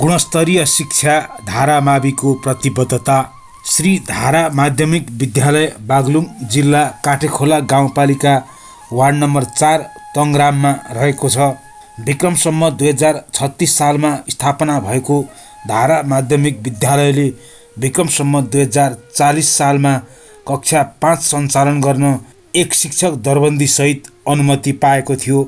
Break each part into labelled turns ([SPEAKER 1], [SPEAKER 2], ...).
[SPEAKER 1] गुणस्तरीय शिक्षा धारा माविको प्रतिबद्धता। श्री धारा माध्यमिक विद्यालय बागलुङ जिल्ला काटेखोला गाउँपालिका वार्ड नम्बर 4 तङग्राममा रहेको छ। विक्रम सम्वत 2036 सालमा स्थापना भएको धारा माध्यमिक विद्यालयले विक्रम सम्वत 2040 सालमा कक्षा 5 सञ्चालन गर्न एक शिक्षक दरबन्दी सहित अनुमति पाएको थियो।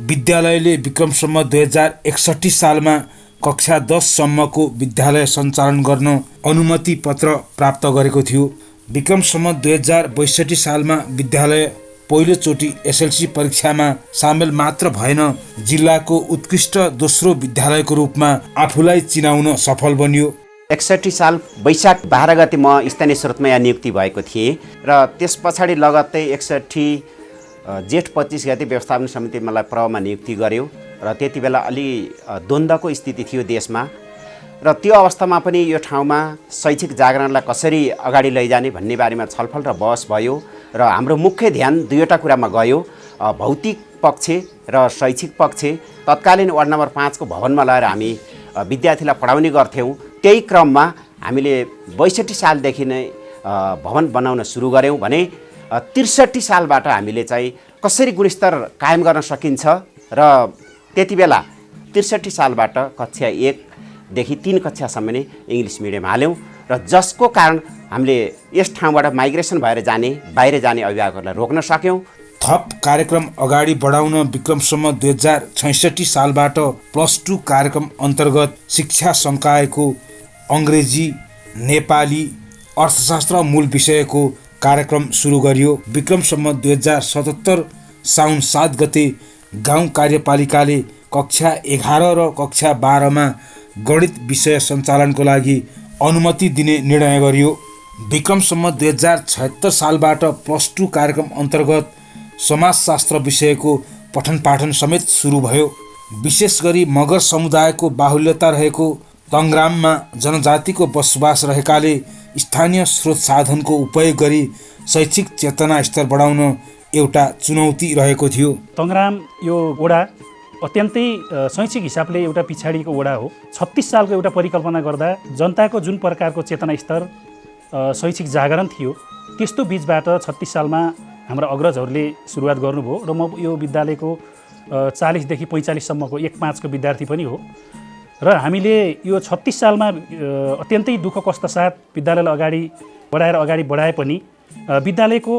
[SPEAKER 1] विद्यालयले विक्रम सम्वत 2061 सालमा कक्षा 10 सम्मको विद्यालय सञ्चालन गर्न अनुमति पत्र प्राप्त गरेको थियो। विक्रम सम्वत 2062 सालमा विद्यालय पहिलोचोटि एसएलसी परीक्षामा सामेल मात्र भएन, जिल्लाको उत्कृष्ट दोस्रो विद्यालयको रूपमा आफूलाई चिनाउन सफल बन्यो।
[SPEAKER 2] 61 साल वैशाख 12 गते म स्थानीय स्रोतमा यहाँ नियुक्ति भएको थिएँ र त्यस पछाडि लगत्तै 61 जेठ 25 गते व्यवस्थापन समिति मलाई प्रवमा नियुक्ति गर्यो र त्यति बेला अलि द्वन्द्वको स्थिति थियो देशमा र त्यो अवस्थामा पनि यो ठाउँमा शैक्षिक जागरणलाई कसरी अगाडि लैजाने भन्ने बारेमा छलफल र बहस भयो र हाम्रो मुख्य ध्यान दुईवटा कुरामा गयो, भौतिक पक्ष र शैक्षिक पक्ष। तत्कालीन वार्ड नम्बर 5 को भवनमा लगेर हामी विद्यार्थीलाई पढाउने गर्थ्यौँ। त्यही क्रममा हामीले 62 सालदेखि नै भवन बनाउन सुरु गऱ्यौँ भने 63 सालबाट हामीले चाहिँ कसरी गुणस्तर कायम गर्न सकिन्छ र त्यति बेला 63 सालबाट कक्षा 1 देखि 3 कक्षासम्म नै इङ्ग्लिस मिडियम हाल्यौँ र जसको कारण हामीले यस ठाउँबाट माइग्रेसन भएर जाने बाहिर जाने अभिभावकहरूलाई रोक्न सक्यौँ।
[SPEAKER 1] थप कार्यक्रम अगाडि बढाउन विक्रम सम्वत 2066 सालबाट +2 कार्यक्रम अन्तर्गत शिक्षा संकायको अङ्ग्रेजी, नेपाली, अर्थशास्त्र मूल विषयको कार्यक्रम सुरु गरियो। विक्रम सम्वत 2077 साउन 7 गते गाउँ कार्यपालिकाले कक्षा 11 र कक्षा 12 मा गणित विषय सञ्चालनको लागि अनुमति दिने निर्णय गरियो। विक्रम सम्वत 2076 सालबाट +2 कार्यक्रम अन्तर्गत समाजशास्त्र विषयको पठन पाठन समेत सुरु भयो। विशेष गरी मगर समुदायको बाहुल्यता रहेको तङग्राममा जनजातिको बसोबास रहेकाले स्थानीय स्रोत साधनको उपयोग गरी शैक्षिक चेतना स्तर बढाउन एउटा चुनौती रहेको थियो।
[SPEAKER 3] तङग्राम यो वडा अत्यन्तै शैक्षिक हिसाबले एउटा पिछाडिको वडा हो। 36 सालको एउटा परिकल्पना गर्दा जनताको जुन प्रकारको चेतना स्तर शैक्षिक जागरण थियो त्यस्तो बीचबाट 36 सालमा हाम्रा अग्रजहरूले सुरुवात गर्नुभयो र म यो विद्यालयको 40 देखि 45 सम्मको 1-5 को विद्यार्थी पनि हो र हामीले यो 36 सालमा अत्यन्तै दुःख कष्ट साथ विद्यालयलाई अगाडि बढाए पनि विद्यालयको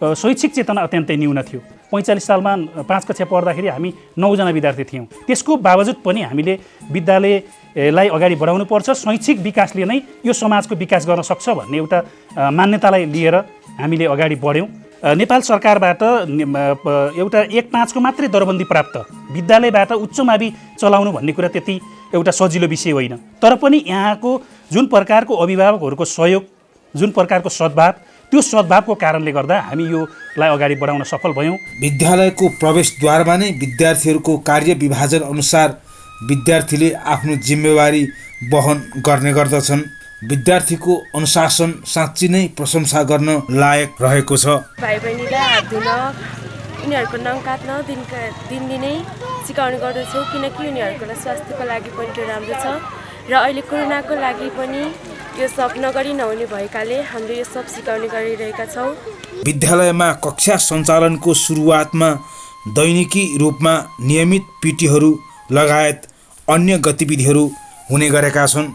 [SPEAKER 3] शैक्षिक चेतना अत्यन्तै न्यून थियो। 45 सालमा 5 कक्षा पढ्दाखेरि हामी 9 जना विद्यार्थी थियौँ। त्यसको बावजुद पनि हामीले विद्यालयलाई अगाडि बढाउनुपर्छ, शैक्षिक विकासले नै यो समाजको विकास गर्न सक्छ भन्ने एउटा मान्यतालाई लिएर हामीले अगाडि बढ्यौँ। नेपाल सरकारबाट एउटा 1-5 को मात्रै दरबन्दी प्राप्त विद्यालयबाट उच्च मावि चलाउनु भन्ने कुरा त्यति एउटा सजिलो विषय होइन। तर पनि यहाँको जुन प्रकारको अभिभावकहरूको सहयोग, जुन प्रकारको सद्भाव, त्यो सद्भावको कारणले गर्दा हामी योलाई अगाडि बढाउन सफल भयौँ।
[SPEAKER 1] विद्यालयको प्रवेशद्वारमा नै विद्यार्थीहरूको कार्य विभाजन अनुसार विद्यार्थीले आफ्नो जिम्मेवारी वहन गर्ने गर्दछन्। विद्यार्थीको अनुशासन साँच्चै नै प्रशंसा गर्न लायक रहेको छ।
[SPEAKER 4] भाइ बहिनीलाई हात धुन, उनीहरूको नङ काट्न दिनदिनै सिकाउने गर्दछौँ किनकि उनीहरूको स्वास्थ्यको लागि पनि त्यो राम्रो छ र अहिले कोरोनाको लागि पनि यो सब नगरी नहुने भएकाले हामीले यो सब सिकाउने गरिरहेका छौँ।
[SPEAKER 1] विद्यालयमा कक्षा सञ्चालनको सुरुवातमा दैनिकी रूपमा नियमित पिटीहरू लगायत अन्य गतिविधिहरू हुने गरेका छन्।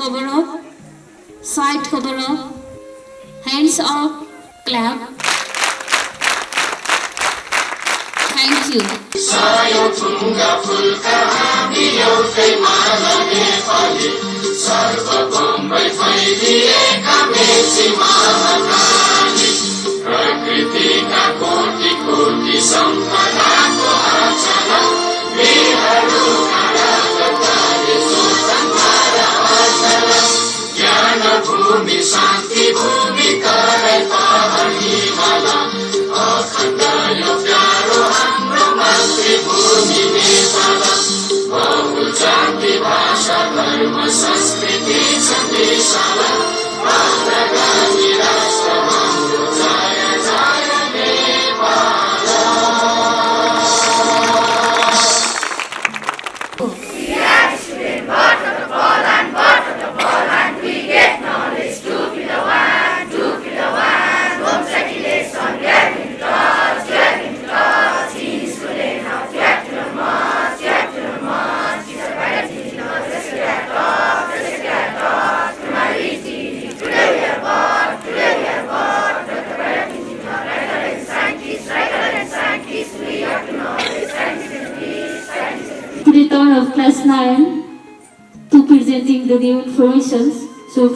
[SPEAKER 5] cover up, side cover up, hands up, clap. Thank you. To the turn of class 9 to presenting the new informations. So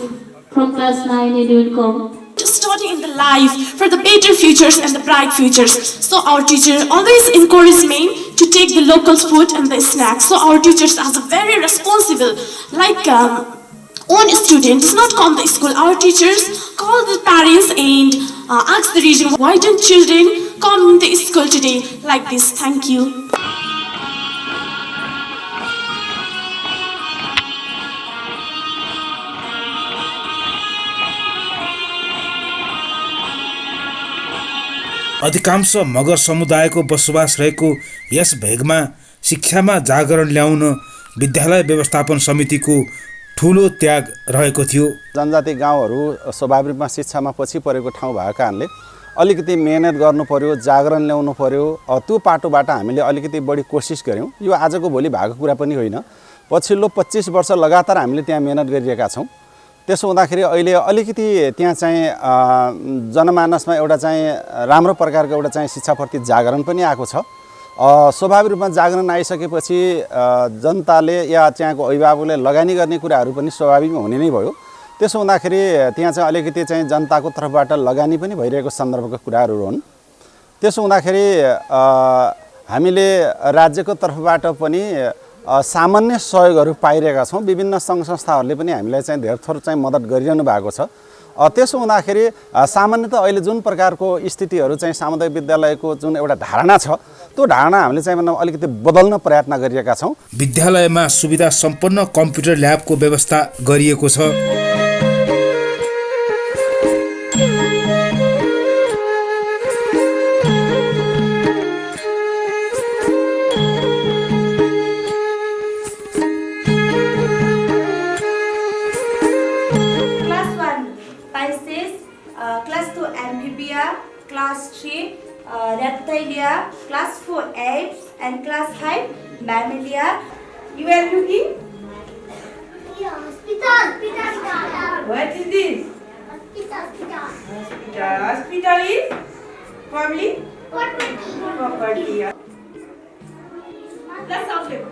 [SPEAKER 5] from class 9 it will come.
[SPEAKER 6] Starting in the life for the better futures and the bright futures. So our teacher always encouraged me to take the local food and the snacks. So our teachers are very responsible. Like one student does not come to school. Our teachers call the parents and ask the reason why don't children come to school today like this. Thank you.
[SPEAKER 1] अधिकांश मगर समुदायको बसोबास रहेको यस भेगमा शिक्षामा जागरण ल्याउन विद्यालय व्यवस्थापन समितिको ठूलो त्याग रहेको थियो।
[SPEAKER 7] जनजाति गाउँहरू स्वाभाविक रूपमा शिक्षामा पछि परेको ठाउँ भएको कारणले अलिकति मेहनत गर्नु पर्यो, जागरण ल्याउनु पर्यो। त्यो पाटोबाट हामीले अलिकति बढी कोसिस गऱ्यौँ। यो आजको भोलि भएको कुरा पनि होइन। पछिल्लो 25 वर्ष लगातार हामीले त्यहाँ मेहनत गरिरहेका छौँ। त्यसो हुँदाखेरि अहिले अलिकति त्यहाँ चाहिँ जनमानसमा एउटा चाहिँ राम्रो प्रकारको एउटा चाहिँ शिक्षाप्रति जागरण पनि आएको छ। स्वाभाविक रूपमा जागरण आइसकेपछि जनताले या त्यहाँको अभिभावकले लगानी गर्ने कुराहरू पनि स्वाभाविक हुने नै भयो। त्यसो हुँदाखेरि त्यहाँ चाहिँ अलिकति चाहिँ जनताको तर्फबाट लगानी पनि भइरहेको सन्दर्भको कुराहरू हुन्। त्यसो हुँदाखेरि हामीले राज्यको तर्फबाट पनि सामान्य सहयोगहरू पाइरहेका छौँ। विभिन्न सङ्घ संस्थाहरूले पनि हामीलाई चाहिँ धेरै थोर चाहिँ मद्दत गरिरहनु भएको छ। त्यसो हुँदाखेरि सामान्यतः अहिले जुन प्रकारको स्थितिहरू चाहिँ सामुदायिक विद्यालयको जुन एउटा धारणा छ त्यो धारणा हामीले चाहिँ अलिकति बदल्न प्रयत्न गरिरहेका छौँ।
[SPEAKER 1] विद्यालयमा सुविधा सम्पन्न कम्प्युटर ल्याबको व्यवस्था गरिएको छ।
[SPEAKER 8] Class 3 reptilia, class 4 apes, and class 5 mammalia. You are looking?
[SPEAKER 9] Yeah, hospital.
[SPEAKER 8] What is this?
[SPEAKER 9] Hospital.
[SPEAKER 8] Hospital is public property. Let's solve it.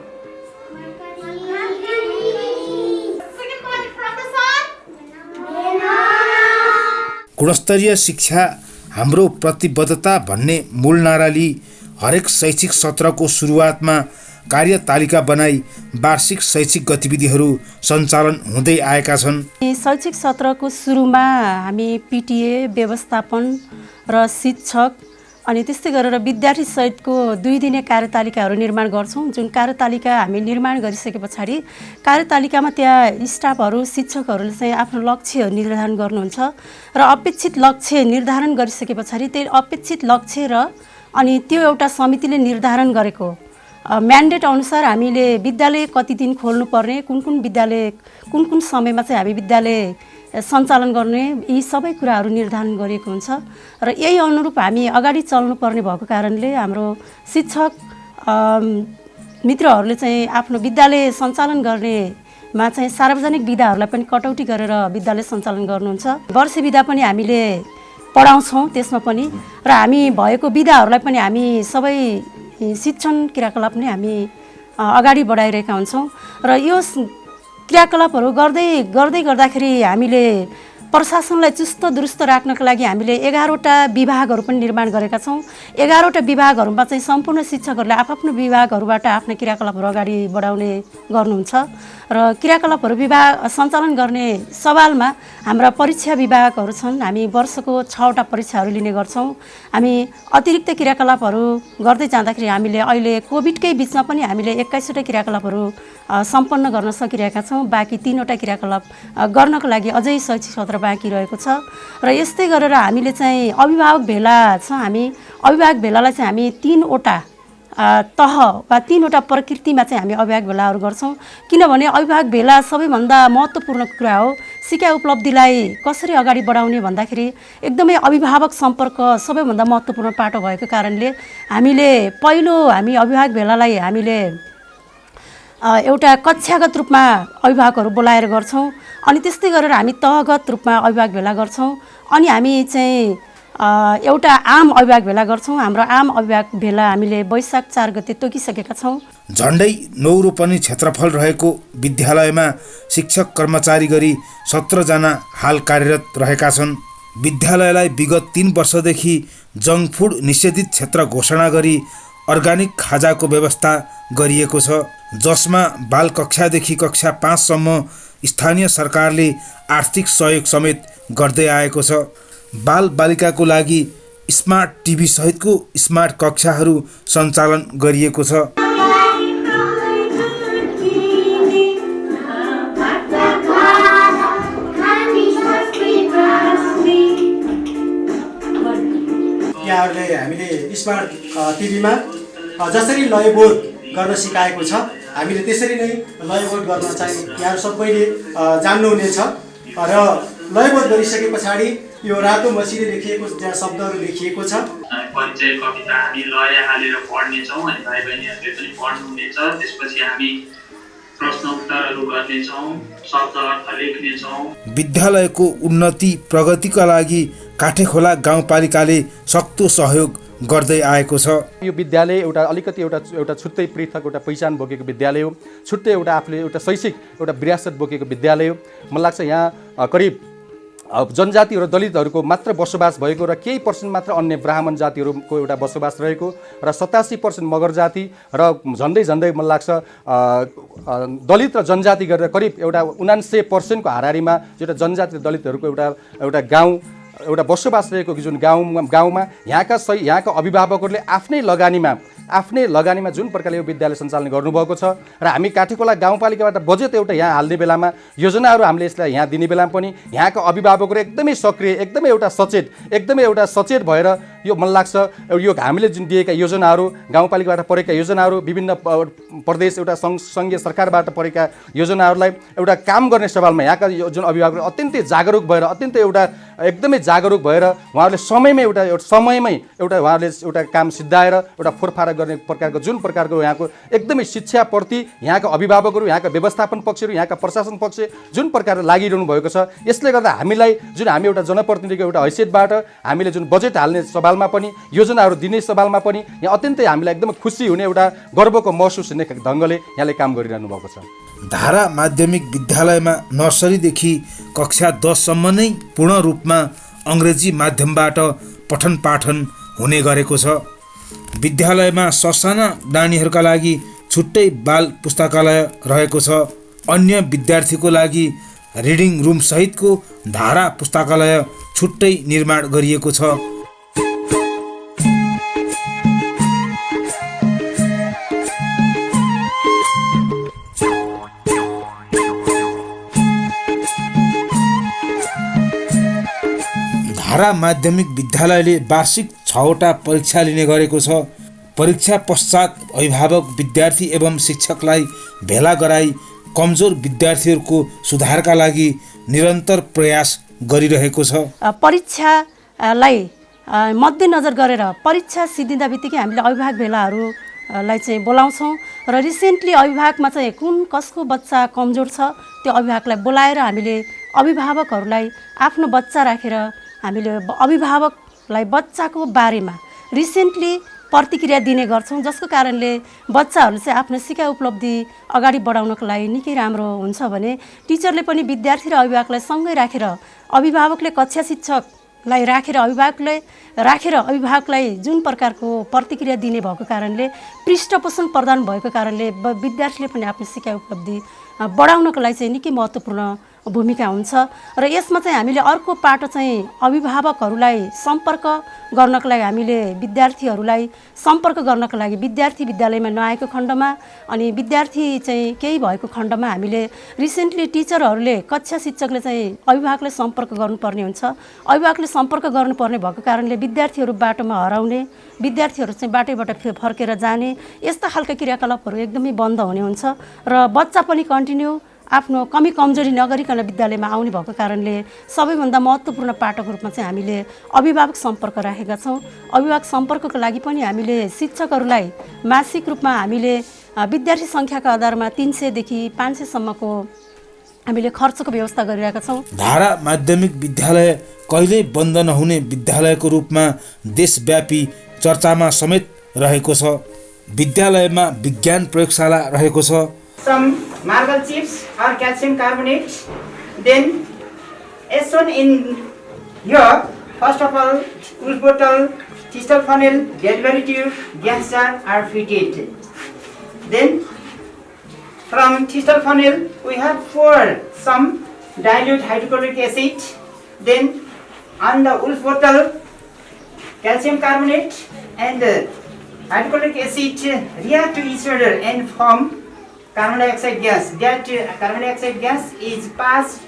[SPEAKER 8] Second part from the sun.
[SPEAKER 1] गुणस्तरीय शिक्षा हाम्रो प्रतिबद्धता भन्ने मूल नारा लिई हरेक शैक्षिक सत्रको सुरुवातमा कार्यतालिका बनाई वार्षिक शैक्षिक गतिविधिहरू सञ्चालन हुँदै आएका छन्।
[SPEAKER 10] शैक्षिक सत्रको सुरुमा हामी पिटिए व्यवस्थापन र शिक्षक अनि त्यस्तै गरेर विद्यार्थी सहितको 2 दिने कार्यतालिकाहरू निर्माण गर्छौं। जुन कार्यतालिका हामी निर्माण गरिसके पछाडि कार्यतालिकामा त्यहाँ स्टाफहरू शिक्षकहरूले चाहिँ आफ्नो लक्ष्य निर्धारण गर्नुहुन्छ र अपेक्षित लक्ष्य निर्धारण गरिसके पछाडि त्यही अपेक्षित लक्ष्य र अनि त्यो एउटा समितिले निर्धारण गरेको म्यान्डेट अनुसार हामीले विद्यालय कति दिन खोल्नु पर्ने, कुन विद्यालय कुन समयमा चाहिँ हामी विद्यालय सञ्चालन गर्ने, यी सबै कुराहरू निर्धारण गरिएको हुन्छ र यही अनुरूप हामी अगाडि चल्नुपर्ने भएको कारणले हाम्रो शिक्षक मित्रहरूले चाहिँ आफ्नो विद्यालय सञ्चालन गर्ने मा चाहिँ सार्वजनिक बिदाहरूलाई पनि कटौती गरेर विद्यालय सञ्चालन गर्नुहुन्छ। वर्ष बिदा पनि हामीले पढाउँछौँ त्यसमा पनि, र हामी भएको बिदाहरूलाई पनि हामी सबै शिक्षण क्रियाकलाप नै हामी अगाडि बढाइरहेका हुन्छौँ। र यो क्रियाकलापहरू गर्दाखेरि हामीले प्रशासनलाई चुस्त दुरुस्त राख्नको लागि हामीले 11वटा विभागहरू पनि निर्माण गरेका छौँ। 11वटा विभागहरूमा चाहिँ सम्पूर्ण शिक्षकहरूले आफ्नो विभागहरूबाट आफ्ना क्रियाकलापहरू अगाडि बढाउने गर्नुहुन्छ। र क्रियाकलापहरू सञ्चालन गर्ने सवालमा हाम्रा परीक्षा विभागहरू छन्। हामी वर्षको 6वटा परीक्षाहरू लिने गर्छौँ। हामी अतिरिक्त क्रियाकलापहरू गर्दै जाँदाखेरि हामीले अहिले कोभिडकै बिचमा पनि हामीले 21वटा क्रियाकलापहरू सम्पन्न गर्न सकिरहेका छौँ। बाँकी 3वटा क्रियाकलाप गर्नको लागि अझै शैक्षिक सत्र बाँकी रहेको छ। र यस्तै गरेर हामीले चाहिँ अभिभावक भेला छ। हामी अभिभावक भेलालाई चाहिँ हामी 3वटा तह वा 3वटा प्रकृतिमा चाहिँ हामी अभिभावक भेलाहरू गर्छौँ। किनभने अभिभावक भेला सबैभन्दा महत्त्वपूर्ण कुरा हो। सिका उपलब्धिलाई कसरी अगाडि बढाउने भन्दाखेरि एकदमै अभिभावक सम्पर्क सबैभन्दा महत्त्वपूर्ण पाटो भएको कारणले हामीले हामी अभिभावक भेलालाई हामीले एउटा कक्षागत रूपमा अभिभावकहरू बोलाएर गर्छौँ। अनि त्यस्तै गरेर हामी तहगत रूपमा अभिभावक भेला गर्छौँ। अनि हामी चाहिँ एउटा आम अभिभावक भेला गर्छौँ। हाम्रो आम अभिभावक भेला हामीले वैशाख 4 गते तोकिसकेका छौँ।
[SPEAKER 1] झन्डै 9 रोपनी क्षेत्रफल रहेको विद्यालयमा शिक्षक कर्मचारी गरी 17 जना हाल कार्यरत रहेका छन्। विद्यालयलाई विगत 3 वर्षदेखि जङ्क फुड निषेधित क्षेत्र घोषणा गरी अर्गानिक खाजाको व्यवस्था गरिएको छ, जसमा बाल कक्षादेखि कक्षा 5 सम्म स्थानीय सरकारले आर्थिक सहयोग समेत गर्दै आएको छ। बाल बालिकाको लागि स्मार्ट टिभी सहितको स्मार्ट कक्षाहरू सञ्चालन गरिएको छ।
[SPEAKER 11] यहाँहरूले हामीले स्मार्ट टिभीमा जसरी लयबोध गर्न सिकाएको छ, हामीले त्यसरी नै लयबोध गर्न चाहिँ यहाँहरू सबैले जान्नुहुनेछ। र लयबोध गरिसके पछाडि यो रातो मसीले लेखिएको त्यहाँ शब्दहरू लेखिएको छ।
[SPEAKER 12] परिचय कविता हामी लय हालेर पढ्नेछौँ अनि भाइ बहिनीहरूले पनि पढ्नुहुनेछ। त्यसपछि हामी प्रश्न उत्तरहरू गर्नेछौँ, शब्द अर्थ लेख्नेछौँ।
[SPEAKER 1] विद्यालयको उन्नति प्रगतिका लागि काठेखोला गाउँपालिकाले सक्दो सहयोग गर्दै आएको छ।
[SPEAKER 13] यो विद्यालय एउटा छुट्टै पृथक एउटा पहिचान बोकेको विद्यालय हो। छुट्टै एउटा आफूले एउटा शैक्षिक एउटा विरासत बोकेको विद्यालय हो। मलाई लाग्छ यहाँ करिब जनजाति र दलितहरूको मात्र बसोबास भएको र केही % मात्र अन्य ब्राह्मण जातिहरूको एउटा बसोबास रहेको र 87% मगर जाति र झन्डै मलाई लाग्छ दलित र जनजाति गरेर करिब एउटा 99% को हाराहारीमा एउटा जनजाति र दलितहरूको एउटा गाउँ एउटा बसोबास रहेको जुन गाउँमा यहाँका अभिभावकहरूले आफ्नै लगानीमा जुन प्रकारले यो विद्यालय सञ्चालन गर्नुभएको छ। र हामी काठेखोला गाउँपालिकाबाट बजेट एउटा यहाँ हाल्ने बेलामा योजनाहरू हामीले यसलाई यहाँ दिने बेलामा पनि यहाँका अभिभावकहरू एकदमै सक्रिय एकदमै एउटा सचेत भएर यो मलाई लाग्छ यो हामीले जुन दिएका योजनाहरू गाउँपालिकाबाट परेका योजनाहरू विभिन्न प्रदेश एउटा सङ्घीय सरकारबाट परेका योजनाहरूलाई एउटा काम गर्ने सवालमा यहाँका जुन अभिभावकहरू अत्यन्तै जागरुक भएर एकदमै जागरुक भएर उहाँहरूले समयमै उहाँहरूले एउटा काम सिद्धाएर एउटा फोरफारा गर्ने प्रकारको जुन प्रकारको यहाँको एकदमै शिक्षाप्रति यहाँका अभिभावकहरू यहाँका व्यवस्थापन पक्षहरू यहाँका प्रशासन पक्ष जुन प्रकारले लागिरहनु भएको छ। यसले गर्दा हामी एउटा जनप्रतिनिधिको एउटा हैसियतबाट हामीले जुन बजेट हाल्ने सवालमा पनि योजनाहरू दिने सवालमा पनि यहाँ अत्यन्तै हामीलाई एकदमै खुसी हुने एउटा गर्वको महसुस हुने ढङ्गले यहाँले काम गरिरहनु भएको छ।
[SPEAKER 1] धारा माध्यमिक विद्यालयमा नर्सरीदेखि कक्षा 10 सम्म नै पूर्ण रूपमा अङ्ग्रेजी माध्यमबाट पठन पाठन हुने गरेको छ। विद्यालयमा ससाना नानीहरूका लागि छुट्टै बाल पुस्तकालय रहेको छ। अन्य विद्यार्थीको लागि रिडिङ रुम सहितको धारा पुस्तकालय छुट्टै निर्माण गरिएको छ। धारा माध्यमिक विद्यालयले वार्षिक 6वटा परीक्षा लिने गरेको छ। परीक्षा पश्चात अभिभावक विद्यार्थी एवं शिक्षकलाई भेला गराई कमजोर विद्यार्थीहरूको सुधारका लागि निरन्तर प्रयास गरिरहेको छ।
[SPEAKER 10] परीक्षालाई मध्यनजर गरेर परीक्षा सिद्धिँदा बित्तिकै हामीले अभिभावक भेलाहरू लाई चाहिँ बोलाउँछौँ र रिसेन्टली अभिभावकमा चाहिँ कसको बच्चा कमजोर छ त्यो अभिभावकलाई बोलाएर हामीले अभिभावकहरूलाई आफ्नो बच्चा राखेर हामीले अभिभावकलाई बच्चाको बारेमा रिसेन्टली प्रतिक्रिया दिने गर्छौँ, जसको कारणले बच्चाहरूले चाहिँ आफ्नो सिकाइ उपलब्धि अगाडि बढाउनको लागि निकै राम्रो हुन्छ भने टिचरले पनि विद्यार्थी र अभिभावकलाई सँगै राखेर अभिभावकले कक्षा शिक्षकलाई राखेर अभिभावकलाई जुन प्रकारको प्रतिक्रिया दिने भएको कारणले पृष्ठपोषण प्रदान भएको कारणले विद्यार्थीले पनि आफ्नो सिकाइ उपलब्धि बढाउनको लागि चाहिँ निकै महत्त्वपूर्ण भूमिका हुन्छ र यसमा चाहिँ हामीले अर्को पाटो चाहिँ अभिभावकहरूलाई सम्पर्क गर्नको लागि हामीले विद्यार्थीहरूलाई सम्पर्क गर्नको लागि विद्यार्थी विद्यालयमा नआएको खण्डमा अनि विद्यार्थी चाहिँ केही भएको खण्डमा हामीले रिसेन्टली टिचरहरूले कक्षा शिक्षकले चाहिँ अभिभावकले सम्पर्क गर्नुपर्ने हुन्छ। अभिभावकले सम्पर्क गर्नुपर्ने भएको कारणले विद्यार्थीहरू बाटोमा हराउने, विद्यार्थीहरू चाहिँ बाटैबाट फर्केर जाने यस्ता खालका क्रियाकलापहरू एकदमै बन्द हुने हुन्छ र बच्चा पनि कन्टिन्यू आफ्नो कमी कमजोरी नगरिकन विद्यालयमा आउने भएको कारणले सबैभन्दा महत्त्वपूर्ण पाटोको रूपमा चाहिँ हामीले अभिभावक सम्पर्क राखेका छौँ। अभिभावक सम्पर्कको लागि पनि हामीले शिक्षकहरूलाई मासिक रूपमा हामीले विद्यार्थी सङ्ख्याको आधारमा 300 देखि 500 सम्मको हामीले खर्चको व्यवस्था गरिरहेका छौँ।
[SPEAKER 1] धारा माध्यमिक विद्यालय कहिल्यै बन्द नहुने विद्यालयको रूपमा देशव्यापी चर्चामा समेत रहेको छ। विद्यालयमा विज्ञान प्रयोगशाला रहेको छ।
[SPEAKER 14] Some marble chips or calcium carbonate. Then, as shown in here, first of all, wool bottle, crystal funnel, delivery tube, gas jar are fitted. Then, from crystal funnel, we have poured some dilute hydrochloric acid. Then, on the wool bottle, calcium carbonate and hydrochloric acid react to each other and form carbon dioxide gas. That carbon dioxide gas is passed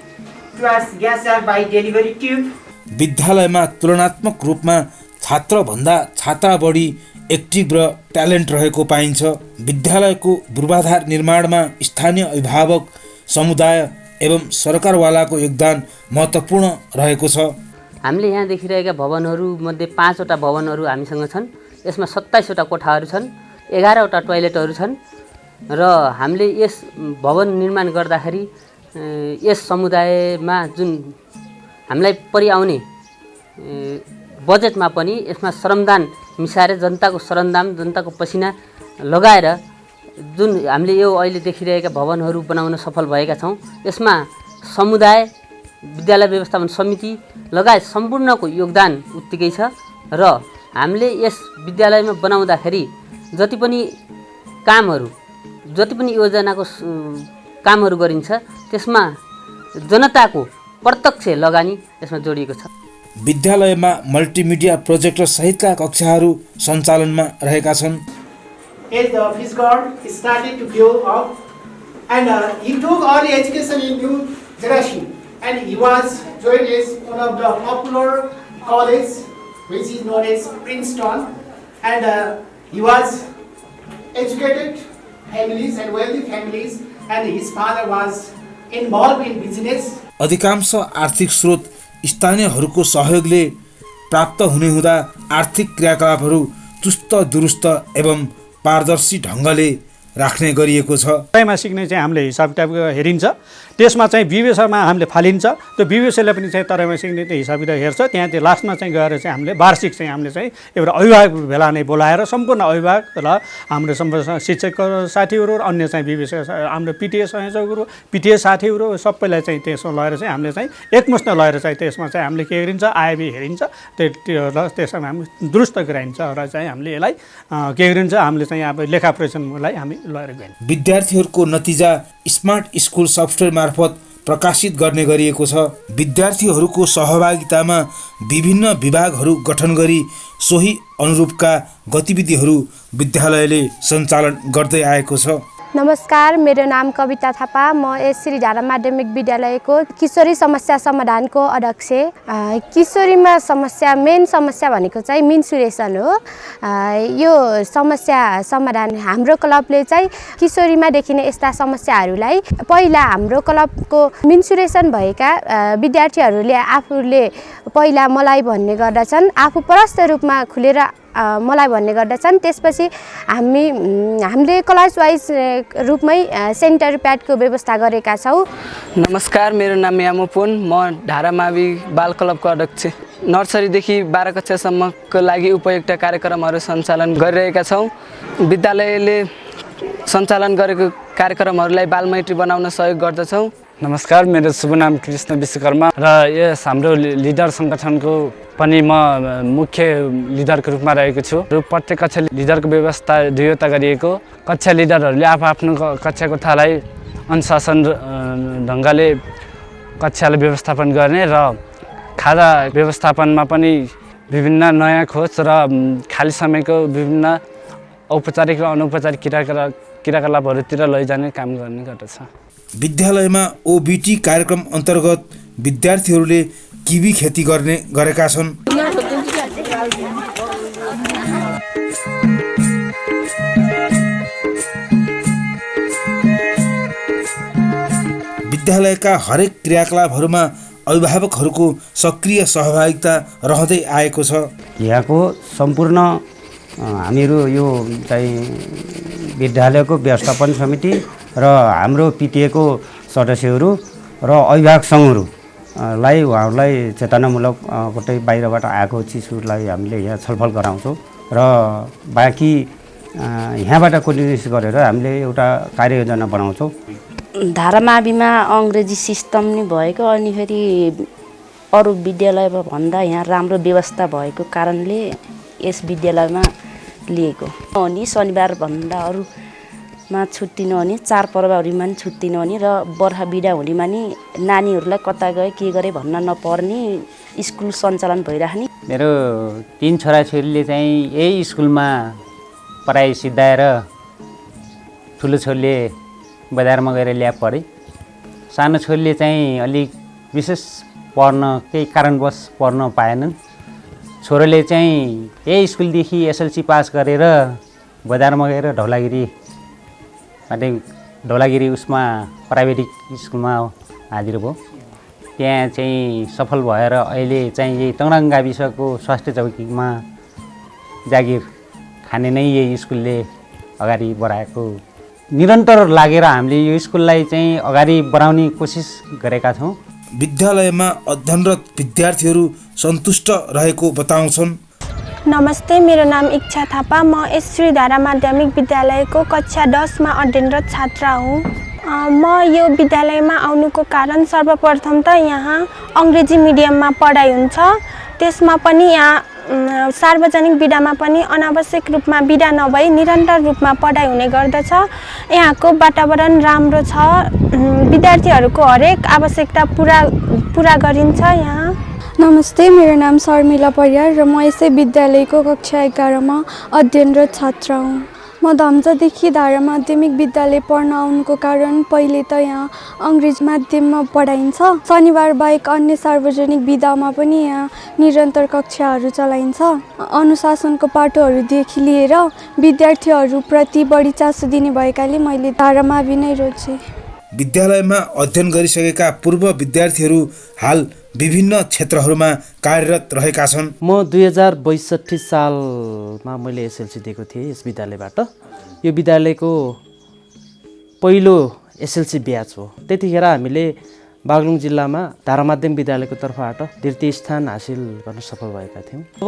[SPEAKER 14] towards gas jar by delivery tube.
[SPEAKER 1] विद्यालयमा तुलनात्मक रूपमा छात्रभन्दा छात्रा बढी active र talent रहेको पाइन्छ। विद्यालयको पूर्वाधार निर्माणमा स्थानीय अभिभावक, समुदाय एवं सरकारवालाको योगदान महत्त्वपूर्ण रहेको छ।
[SPEAKER 15] हामीले यहाँ देखिरहेका भवनहरूमध्ये 5 वटा भवनहरू हामीसँग छन्। यसमा 27 वटा कोठाहरू छन्, 11 वटा टोयलेटहरू छन् र हामीले यस भवन निर्माण गर्दाखेरि यस समुदायमा जुन हामीलाई परिआउने बजेटमा पनि यसमा श्रमदान मिसाएर जनताको श्रमदान, जनताको पसिना लगाएर जुन हामीले यो अहिले देखिरहेका भवनहरू बनाउन सफल भएका छौँ। यसमा समुदाय, विद्यालय व्यवस्थापन समिति लगायत सम्पूर्णको योगदान उत्तिकै छ र हामीले यस विद्यालयमा बनाउँदाखेरि जति पनि योजनाको कामहरू गरिन्छ त्यसमा जनताको प्रत्यक्ष लगानी यसमा जोडिएको छ।
[SPEAKER 1] विद्यालयमा मल्टिमिडिया प्रोजेक्टर सहितका कक्षाहरू सञ्चालनमा रहेका छन्।
[SPEAKER 14] As the office guard started to grow up and he took early education in New Jersey and he was joined as one of the popular college which is known as Princeton and he was educated families and wealthy families and his father was involved in business.
[SPEAKER 1] अधिकांश आर्थिक स्रोत स्थानीयहरूको सहयोगले प्राप्त हुने हुँदा आर्थिक क्रियाकलापहरू चुस्त दुरुस्त एवं पारदर्शी ढङ्गले राख्ने गरिएको छ।
[SPEAKER 3] त्रैमासिक नै चाहिँ हामीले हिसाब किताब हेरिन्छ, त्यसमा चाहिँ विवेशमा हामीले फालिन्छ। त्यो विवेशले पनि चाहिँ त्रैमासिक नै त्यो हिसाब किताब हेर्छ। त्यहाँ त्यो लास्टमा चाहिँ गएर चाहिँ हामीले वार्षिक चाहिँ हामीले चाहिँ एउटा अभिभावक भेला नै बोलाएर सम्पूर्ण अभिभावक र हाम्रो सम्पूर्ण शिक्षक साथीहरू र अन्य चाहिँ विवेश हाम्रो पिटिए संयोजकहरू, पिटिए साथीहरू सबैलाई चाहिँ त्यसमा लगेर चाहिँ हामीले चाहिँ एकमुष्ट लगेर चाहिँ त्यसमा चाहिँ हामीले के गरिन्छ, आइबी हेरिन्छ, त्यो त्यसमा हामी दुरुस्त गराइन्छ र चाहिँ हामीले यसलाई के गरिन्छ, हामीले चाहिँ अब लेखा परीक्षणलाई हामी
[SPEAKER 1] विद्यार्थीहरूको नतिजा स्मार्ट स्कुल सफ्टवेयर मार्फत प्रकाशित गर्ने गरिएको छ। विद्यार्थीहरूको सहभागितामा विभिन्न विभागहरू गठन गरी सोही अनुरूपका गतिविधिहरू विद्यालयले सञ्चालन गर्दै आएको छ।
[SPEAKER 16] नमस्कार, मेरो नाम कविता थापा। म एस श्री झारा माध्यमिक विद्यालयको किशोरी समस्या समाधानको अध्यक्ष। किशोरीमा मेन समस्या भनेको चाहिँ मेन्सुरेसन हो। यो समस्या समाधान हाम्रो क्लबले चाहिँ किशोरीमा देखिने यस्ता समस्याहरूलाई पहिला हाम्रो क्लबको मेन्सुरेसन भएका विद्यार्थीहरूले आफूले पहिला मलाई भन्ने गर्दछन्। आफू प्रष्ट रूपमा खुलेर मलाई भन्ने गर्दछन्। त्यसपछि हामीले क्लास वाइज रूपमै सेनिटरी प्याडको व्यवस्था गरेका छौँ।
[SPEAKER 17] नमस्कार, मेरो नाम यामोपोन, म ढारामावि बाल क्लबको अध्यक्ष। नर्सरीदेखि 12 कक्षासम्मको लागि उपयुक्त कार्यक्रमहरू सञ्चालन गरिरहेका छौँ। विद्यालयले सञ्चालन गरेको कार्यक्रमहरूलाई बालमैत्री बनाउन सहयोग गर्दछौँ।
[SPEAKER 18] नमस्कार, मेरो शुभ नाम कृष्ण विश्वकर्मा र यस हाम्रो लिडर सङ्गठनको पनि म मुख्य लिडरको रूपमा रहेको छु। प्रत्येक कक्षा लिडरको व्यवस्था दुईवटा गरिएको। कक्षा लिडरहरूले आफ्नो कक्षाको कोठालाई अनुशासन ढङ्गले कक्षालाई व्यवस्थापन गर्ने र खाजा व्यवस्थापनमा पनि विभिन्न नयाँ खोज र खाली समयको विभिन्न औपचारिक र अनौपचारिक क्रियाकलापहरूतिर लैजाने काम गर्ने गर्दछ।
[SPEAKER 1] विद्यालयमा ओबिटी कार्यक्रम अन्तर्गत विद्यार्थीहरूले किवी खेती गरेका छन्। विद्यालयका हरेक क्रियाकलापहरूमा अभिभावकहरूको सक्रिय सहभागिता रहँदै आएको छ।
[SPEAKER 2] यहाँको सम्पूर्ण हामीहरू यो चाहिँ विद्यालयको व्यवस्थापन समिति र हाम्रो पिटिएको सदस्यहरू र अभिभावक सङ्घहरूलाई उहाँहरूलाई चेतनामूलक कतै बाहिरबाट आएको चिजहरूलाई हामीले यहाँ छलफल गराउँछौँ र बाँकी यहाँबाट कोर्डिनेसन गरेर हामीले एउटा कार्ययोजना बनाउँछौँ।
[SPEAKER 19] धारामाविमा अङ्ग्रेजी सिस्टम नै भएको अनि फेरि अरू विद्यालयमा भन्दा यहाँ राम्रो व्यवस्था भएको कारणले यस विद्यालयमा लिएको हो नि। शनिबार भन्दा अरूमा छुट्टी नहुने, चाडपर्वहरूमा नि छुट्टी नहुने र बर्खा बिदा हुनेमा नि नानीहरूलाई कता गए के गरे भन्न नपर्ने स्कुल सञ्चालन भइराख्ने।
[SPEAKER 20] मेरो 3 छोराछोरीले चाहिँ यही स्कुलमा पढाइ सिद्धाएर ठुलो छोरीले बजारमा गएर ल्याब पढे। सानो छोरीले चाहिँ अलिक विशेष पढ्न केही कारणवश पढ्न पाएनन्। छोरोले चाहिँ यही स्कुलदेखि एसएलसी पास गरेर बजारमा गएर ढौलागिरी उसमा प्राइभेट स्कुलमा हाजिर भयो। त्यहाँ चाहिँ सफल भएर अहिले चाहिँ यही तङराङ गाविसको स्वास्थ्य चौकीमा जागिर खाने नै यही स्कुलले अगाडि बढाएको। निरन्तर लागेर हामीले यो स्कुललाई चाहिँ अगाडि बढाउने कोसिस गरेका छौँ।
[SPEAKER 1] विद्यालयमा अध्ययनरत विद्यार्थीहरू सन्तुष्ट रहेको बताउँछन्।
[SPEAKER 21] नमस्ते, मेरो नाम इच्छा थापा, म श्री धारा माध्यमिक विद्यालयको कक्षा 10मा अध्ययनरत छात्रा हुँ। म यो विद्यालयमा आउनुको कारण सर्वप्रथम त यहाँ अङ्ग्रेजी मिडियममा पढाइ हुन्छ। त्यसमा पनि यहाँ सार्वजनिक बिदामा पनि अनावश्यक रूपमा बिदा नभई निरन्तर रूपमा पढाइ हुने गर्दछ। यहाँको वातावरण राम्रो छ, विद्यार्थीहरूको हरेक आवश्यकता पुरा गरिन्छ यहाँ।
[SPEAKER 22] नमस्ते, मेरो नाम शर्मिला परियार र म यसै विद्यालयको कक्षा 11मा अध्ययनरत छात्रा हुँ। म धम्जादेखि धारा माध्यमिक विद्यालय पढ्न आउनुको कारण पहिले त यहाँ अङ्ग्रेजी माध्यममा पढाइन्छ। शनिबार बाहेक अन्य सार्वजनिक बिदामा पनि यहाँ निरन्तर कक्षाहरू चलाइन्छ। अनुशासनको पाठोहरूदेखि लिएर विद्यार्थीहरूप्रति बढी चासो दिने भएकाले मैले धारामावि नै रोजेँ।
[SPEAKER 1] विद्यालयमा अध्ययन गरिसकेका पूर्व विद्यार्थीहरू हाल विभिन्न क्षेत्रहरूमा कार्यरत रहेका छन्।
[SPEAKER 23] म 2062 सालमा मैले एसएलसी दिएको थिएँ यस विद्यालयबाट। यो विद्यालयको पहिलो एसएलसी ब्याच हो। त्यतिखेर हामीले बागलुङ जिल्लामा धारा माध्यमिक विद्यालयको तर्फबाट द्वितीय स्थान हासिल गर्न सफल भएका थियौँ। अब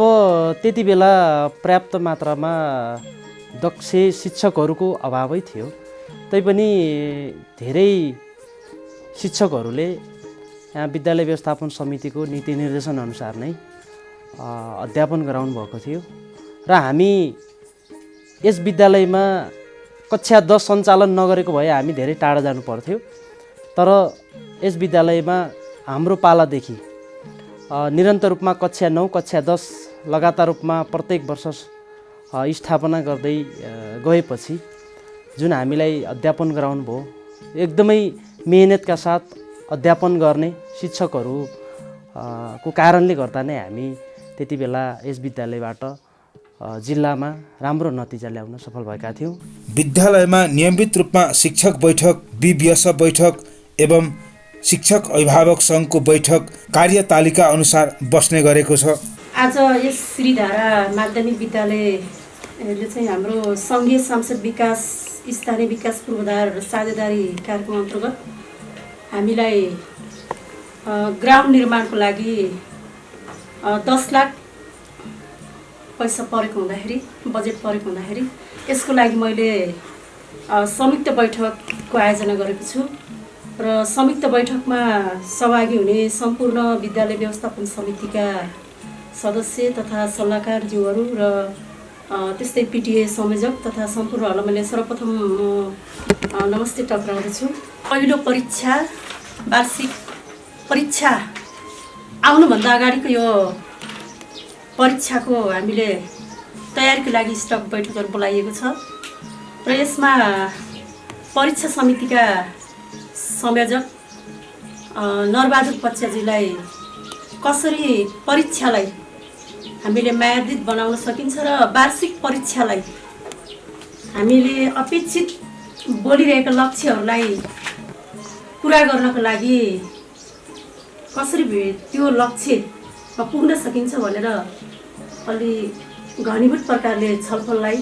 [SPEAKER 23] त्यति बेला पर्याप्त मात्रामा दक्ष शिक्षकहरूको अभावै थियो। तैपनि धेरै शिक्षकहरूले यहाँ विद्यालय व्यवस्थापन समितिको नीति निर्देशन अनुसार नै अध्यापन गराउनु भएको थियो र हामी यस विद्यालयमा कक्षा 10 सञ्चालन नगरेको भए हामी धेरै टाढा जानु पर्थ्यो। तर यस विद्यालयमा हाम्रो पालादेखि निरन्तर रूपमा कक्षा 9 कक्षा 10 लगातार रूपमा प्रत्येक वर्ष स्थापना गर्दै गएपछि जुन हामीलाई अध्यापन गराउनु भयो, एकदमै मेहनतका साथ अध्यापन गर्ने शिक्षकहरू को कारणले गर्दा नै हामी त्यति बेला यस विद्यालयबाट जिल्लामा राम्रो नतिजा ल्याउन सफल भएका थियौँ।
[SPEAKER 1] विद्यालयमा नियमित रूपमा शिक्षक बैठक, विव्यस बैठक एवं शिक्षक अभिभावक सङ्घको बैठक कार्यतालिका अनुसार बस्ने गरेको छ।
[SPEAKER 10] आज यस श्रीधारा माध्यमिक विद्यालयले चाहिँ हाम्रो सङ्घीय सांसद विकास स्थानीय विकास पूर्वाधार र साझेदारी कार्यक्रम अन्तर्गत हामीलाई ग्राउन्ड निर्माणको लागि 10 लाख पैसा परेको हुँदाखेरि बजेट परेको हुँदाखेरि यसको लागि मैले संयुक्त बैठकको आयोजना गरेको छु र संयुक्त बैठकमा सहभागी हुने सम्पूर्ण विद्यालय व्यवस्थापन समितिका सदस्य तथा सल्लाहकारज्यूहरू र त्यस्तै पिटिए संयोजक तथा सम्पूर्णहरूलाई मैले सर्वप्रथम नमस्ते टक्राउँदछु। पहिलो परीक्षा वार्षिक परीक्षा आउनुभन्दा अगाडिको यो परीक्षाको हामीले तयारीको लागि स्टक बैठकहरू बोलाइएको छ र यसमा परीक्षा समितिका संयोजक नरबहादुर पच्याजीलाई कसरी परीक्षालाई हामीले म्यादित बनाउन सकिन्छ र वार्षिक परीक्षालाई हामीले अपेक्षित बोलिरहेका लक्ष्यहरूलाई पुरा गर्नको लागि कसरी त्यो लक्ष्यमा पुग्न सकिन्छ भनेर अलि घनीभूत प्रकारले छलफललाई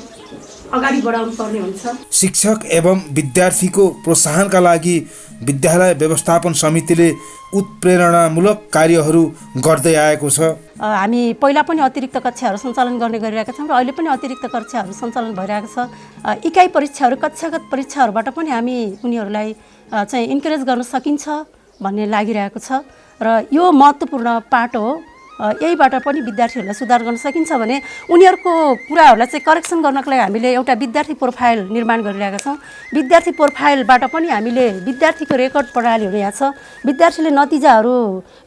[SPEAKER 10] अगाडि बढाउनु पर्ने हुन्छ।
[SPEAKER 1] शिक्षक एवं विद्यार्थीको प्रोत्साहनका लागि विद्यालय व्यवस्थापन समितिले उत्प्रेरणामूलक कार्यहरू गर्दै आएको छ।
[SPEAKER 10] हामी पहिला पनि अतिरिक्त कक्षाहरू सञ्चालन गर्ने गरिरहेका छौँ र अहिले पनि अतिरिक्त कक्षाहरू सञ्चालन भइरहेको छ। इकाइ परीक्षाहरू कक्षागत परीक्षाहरूबाट पनि हामी उनीहरूलाई चाहिँ इन्करेज गर्न सकिन्छ भन्ने लागिरहेको छ र यो महत्त्वपूर्ण पाटो हो। यहीबाट पनि विद्यार्थीहरूलाई सुधार गर्न सकिन्छ भने उनीहरूको कुराहरूलाई चाहिँ करेक्सन गर्नको लागि हामीले एउटा विद्यार्थी प्रोफाइल निर्माण गरिरहेका छौँ। विद्यार्थी प्रोफाइलबाट पनि हामीले विद्यार्थीको रेकर्ड प्रणाली हुने छ। विद्यार्थीले नतिजाहरू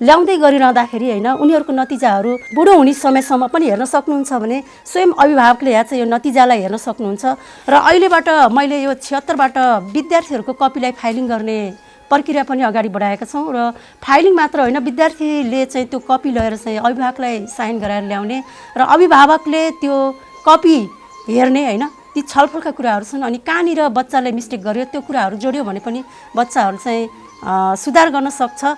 [SPEAKER 10] ल्याउँदै गरिरहँदाखेरि होइन उनीहरूको नतिजाहरू बुढो हुने समयसम्म पनि हेर्न सक्नुहुन्छ भने स्वयं अभिभावकले यहाँ चाहिँ यो नतिजालाई हेर्न सक्नुहुन्छ। र अहिलेबाट मैले यो 76बाट विद्यार्थीहरूको कपीलाई फाइलिङ गर्ने प्रक्रिया पनि अगाडि बढाएका छौँ र फाइलिङ मात्र होइन विद्यार्थीले चाहिँ त्यो कपी लिएर चाहिँ अभिभावकलाई साइन गराएर ल्याउने र अभिभावकले त्यो कपी हेर्ने होइन ती छलफलका कुराहरू छन्। अनि कहाँनिर बच्चाले मिस्टेक गर्यो त्यो कुराहरू जोड्यो भने पनि बच्चाहरू चाहिँ सुधार गर्न सक्छ।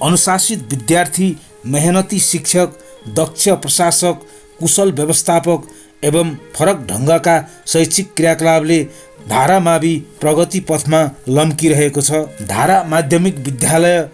[SPEAKER 1] अनुशासित विद्यार्थी, मेहनती शिक्षक, दक्ष प्रशासक, कुशल व्यवस्थापक एवं फरक ढङ्गका शैक्षिक क्रियाकलापले धारा मावि प्रगति पथमा लम्किरहेको छ। धारा माध्यमिक विद्यालय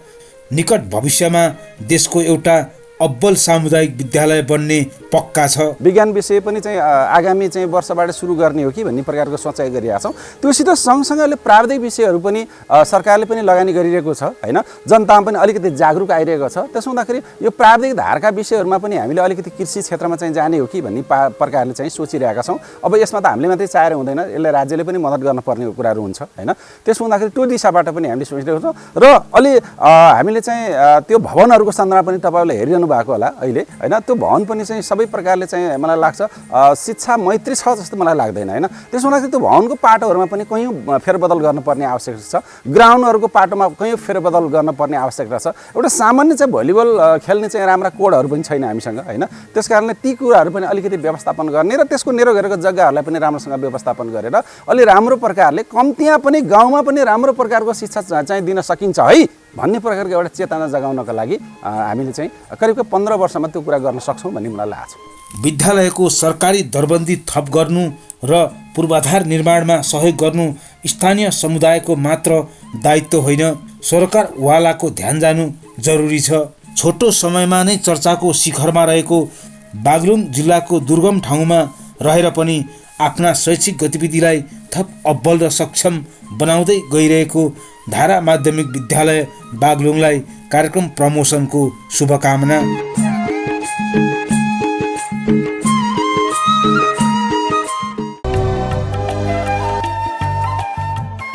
[SPEAKER 1] निकट भविष्यमा देशको एउटा अब्बल सामुदायिक विद्यालय बन्ने पक्का छ।
[SPEAKER 7] विज्ञान विषय पनि चाहिँ आगामी चाहिँ वर्षबाट सुरु गर्ने हो कि भन्ने प्रकारको सोचाइ गरिरहेका छौँ। त्योसित सँगसँगै प्राविधिक विषयहरू पनि सरकारले पनि लगानी गरिरहेको छ होइन। जनतामा पनि अलिकति जागरुक आइरहेको छ। त्यसो हुँदाखेरि यो प्राविधिक धारका विषयहरूमा पनि हामीले अलिकति कृषि क्षेत्रमा चाहिँ जाने हो कि भन्ने प्रकारले चाहिँ सोचिरहेका छौँ। अब यसमा त हामीले मात्रै चाहेर हुँदैन, यसलाई राज्यले पनि मद्दत गर्नुपर्ने कुराहरू हुन्छ होइन। त्यसो हुँदाखेरि त्यो दिशाबाट पनि हामीले सोचिरहेको छौँ र अलि हामीले चाहिँ त्यो भवनहरूको सन्दर्भमा पनि तपाईँहरूले हेरिरहनु भएको होला अहिले होइन। त्यो भवन पनि चाहिँ सबै प्रकारले चाहिँ मलाई लाग्छ शिक्षा मैत्री छ जस्तो मलाई लाग्दैन होइन। त्यसो हुँदाखेरि त्यो भवनको पाटोहरूमा पनि कहीँ फेरबदल गर्नुपर्ने आवश्यकता छ। ग्राउन्डहरूको पाटोमा कहीँ फेरबदल गर्नुपर्ने आवश्यकता छ। एउटा सामान्य चाहिँ भलिबल खेल्ने चाहिँ राम्रा कोडहरू पनि छैन हामीसँग होइन। त्यस कारणले ती कुराहरू पनि अलिकति व्यवस्थापन गर्ने र त्यसको नेरोघेरोको जग्गाहरूलाई पनि राम्रोसँग व्यवस्थापन गरेर अलि राम्रो प्रकारले कम्तीमा पनि गाउँमा पनि राम्रो प्रकारको शिक्षा चाहिँ दिन सकिन्छ है भन्ने प्रकारको एउटा चेतना जगाउनको लागि हामीले चाहिँ करिब 15 वर्षमा त्यो कुरा गर्न सक्छौँ भन्ने मलाई लाग्छ।
[SPEAKER 1] विद्यालयको सरकारी दरबन्दी थप गर्नु र पूर्वाधार निर्माणमा सहयोग गर्नु स्थानीय समुदायको मात्र दायित्व होइन, सरकारवालाको ध्यान जानु जरुरी छ। छोटो समयमा नै चर्चाको शिखरमा रहेको बागलुङ जिल्लाको दुर्गम ठाउँमा रहेर पनि आफ्ना शैक्षिक गतिविधिलाई थप अब्बल र सक्षम बनाउँदै गइरहेको धारा माध्यमिक विद्यालय बागलुङलाई कार्यक्रम प्रमोसनको शुभकामना।